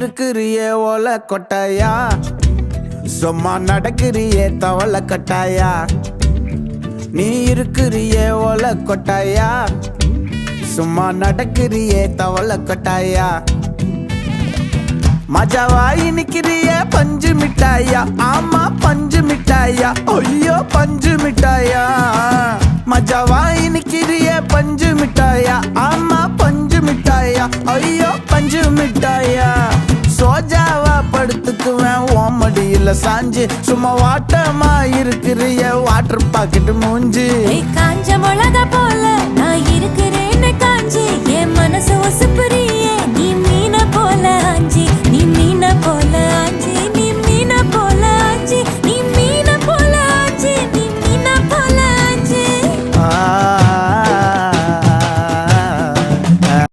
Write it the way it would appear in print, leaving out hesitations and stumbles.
இருக்கிறியே ஓல கொட்டாயா, சும்மா நடக்கிறியே தவள கட்டாயா. நீ இருக்கிறியே ஓல கொட்டாயா, சும்மா நடக்கிறியே தவள கொட்டாயா. மஜாவாய் நிக்கிறிய பஞ்சு மிட்டாயா, ஆமா பஞ்சு மிட்டாயா, ஐயோ பஞ்சு மிட்டாயா. மஜாவாய் நிக்கிறிய பஞ்சு மிட்டாயா, ஆமா பஞ்சு மிட்டாயா, ஐயோ பஞ்சு மிட்டாயா. சோஜாவா படுத்துக்குவேன் ஓமடியில சாஞ்சு, சும்மா வாட்டமா இருக்கிறிய வாட்டர் பாக்கெட் மூஞ்சி. காஞ்ச மிளகா போல நான் இருக்கிறேன்னு காஞ்சி என் மனசு